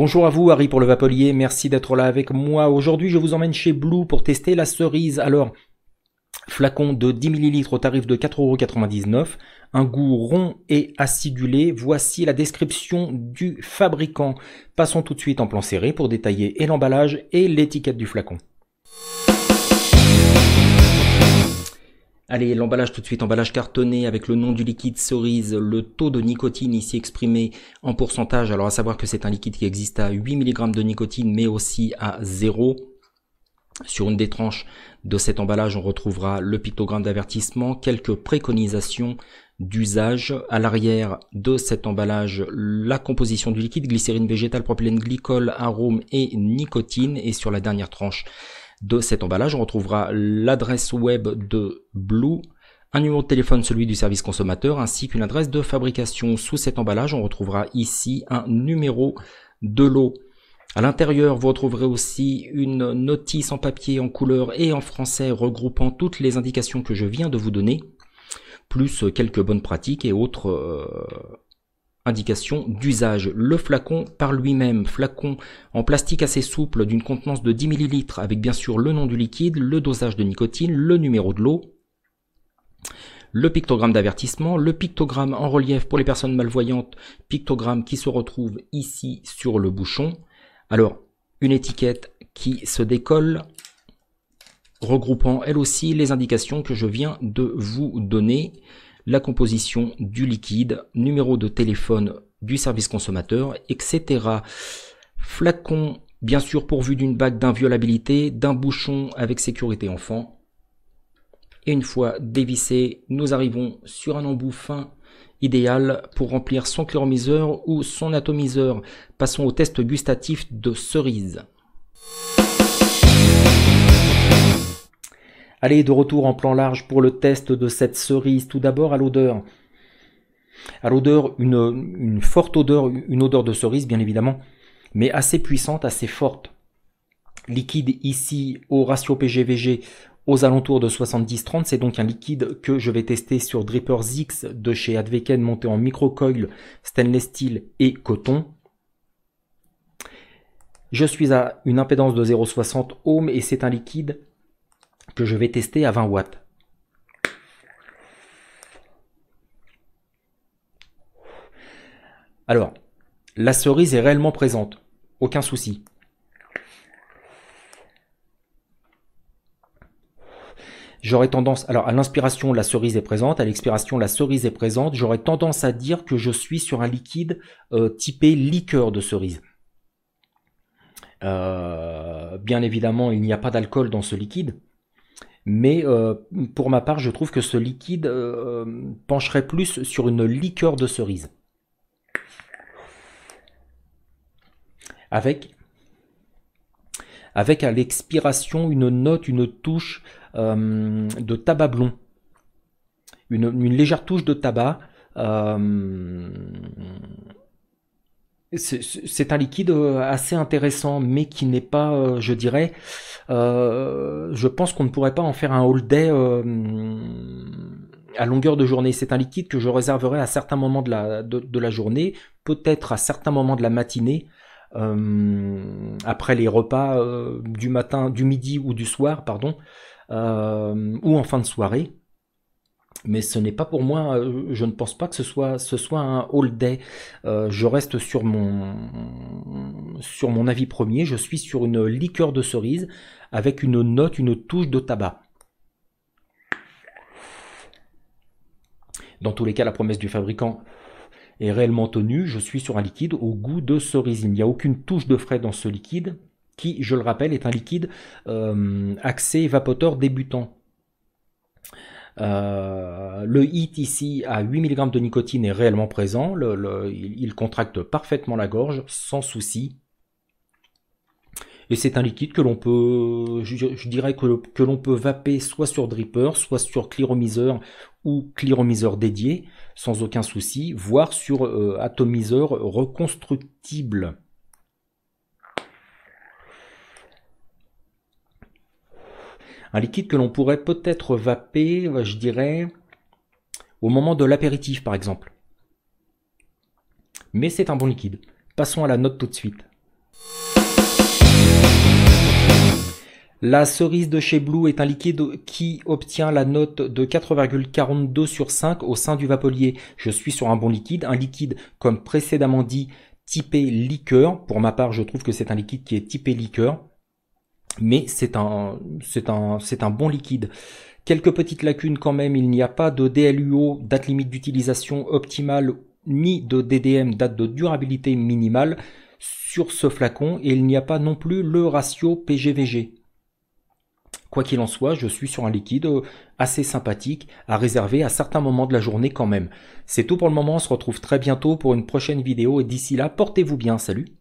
Bonjour à vous, Harry pour le Vapelier, merci d'être là avec moi. Aujourd'hui, je vous emmène chez Blue pour tester la cerise. Alors, flacon de 10 ml au tarif de 4,99 €, un goût rond et acidulé. Voici la description du fabricant. Passons tout de suite en plan serré pour détailler et l'emballage et l'étiquette du flacon. Allez, l'emballage tout de suite, emballage cartonné avec le nom du liquide cerise, le taux de nicotine ici exprimé en pourcentage. Alors à savoir que c'est un liquide qui existe à 8 mg de nicotine mais aussi à 0. Sur une des tranches de cet emballage, on retrouvera le pictogramme d'avertissement, quelques préconisations d'usage. À l'arrière de cet emballage, la composition du liquide, glycérine végétale, propylène glycol, arôme et nicotine. Et sur la dernière tranche de cet emballage, on retrouvera l'adresse web de Blue, un numéro de téléphone, celui du service consommateur, ainsi qu'une adresse de fabrication. Sous cet emballage, on retrouvera ici un numéro de lot. À l'intérieur, vous retrouverez aussi une notice en papier, en couleur et en français regroupant toutes les indications que je viens de vous donner, plus quelques bonnes pratiques et autres indications d'usage. Le flacon par lui-même, flacon en plastique assez souple d'une contenance de 10 ml avec bien sûr le nom du liquide, le dosage de nicotine, le numéro de l'eau, le pictogramme d'avertissement, le pictogramme en relief pour les personnes malvoyantes, pictogramme qui se retrouve ici sur le bouchon. Alors, une étiquette qui se décolle, regroupant elle aussi les indications que je viens de vous donner. La composition du liquide, numéro de téléphone du service consommateur, etc. Flacon, bien sûr pourvu d'une bague d'inviolabilité, d'un bouchon avec sécurité enfant. Et une fois dévissé, nous arrivons sur un embout fin idéal pour remplir son cléromiseur ou son atomiseur. Passons au test gustatif de cerise. Allez, de retour en plan large pour le test de cette cerise. Tout d'abord à l'odeur. À l'odeur, une forte odeur, une odeur de cerise bien évidemment, mais assez puissante, assez forte. Liquide ici au ratio PG-VG aux alentours de 70-30, c'est donc un liquide que je vais tester sur Drippers X de chez Adveken, monté en microcoil, stainless steel et coton. Je suis à une impédance de 0,60 ohms et c'est un liquide que je vais tester à 20 watts. Alors, la cerise est réellement présente, aucun souci. J'aurais tendance, alors à l'inspiration la cerise est présente, à l'expiration la cerise est présente, j'aurais tendance à dire que je suis sur un liquide typé liqueur de cerise. Bien évidemment, il n'y a pas d'alcool dans ce liquide. Mais pour ma part, je trouve que ce liquide pencherait plus sur une liqueur de cerise. Avec à l'expiration une note, une touche de tabac blond. Une légère touche de tabac. C'est un liquide assez intéressant, mais qui n'est pas, je dirais, je pense qu'on ne pourrait pas en faire un all day à longueur de journée. C'est un liquide que je réserverai à certains moments de la journée, peut-être à certains moments de la matinée, après les repas du matin, du midi ou du soir, pardon, ou en fin de soirée. Mais ce n'est pas pour moi, je ne pense pas que ce soit un all day. Je reste sur mon avis premier, je suis sur une liqueur de cerise avec une note, une touche de tabac. Dans tous les cas, la promesse du fabricant est réellement tenue, je suis sur un liquide au goût de cerise. Il n'y a aucune touche de frais dans ce liquide qui, je le rappelle, est un liquide axé vapoteur débutant. Le HIT ici à 8 mg de nicotine est réellement présent, il contracte parfaitement la gorge sans souci. Et c'est un liquide que l'on peut, je dirais que l'on peut vaper soit sur dripper, soit sur cléromiseur ou cléromiseur dédié, sans aucun souci, voire sur atomiseur reconstructible. Un liquide que l'on pourrait peut-être vaper, je dirais, au moment de l'apéritif par exemple. Mais c'est un bon liquide. Passons à la note tout de suite. La cerise de chez Blue est un liquide qui obtient la note de 4,42 sur 5 au sein du Vapolier. Je suis sur un bon liquide, un liquide comme précédemment dit typé liqueur. Pour ma part, je trouve que c'est un liquide qui est typé liqueur, mais c'est un bon liquide. Quelques petites lacunes quand même, il n'y a pas de DLUO, date limite d'utilisation optimale, ni de DDM, date de durabilité minimale sur ce flacon, et il n'y a pas non plus le ratio PGVG. Quoi qu'il en soit, je suis sur un liquide assez sympathique à réserver à certains moments de la journée quand même. C'est tout pour le moment, on se retrouve très bientôt pour une prochaine vidéo et d'ici là, portez-vous bien, salut!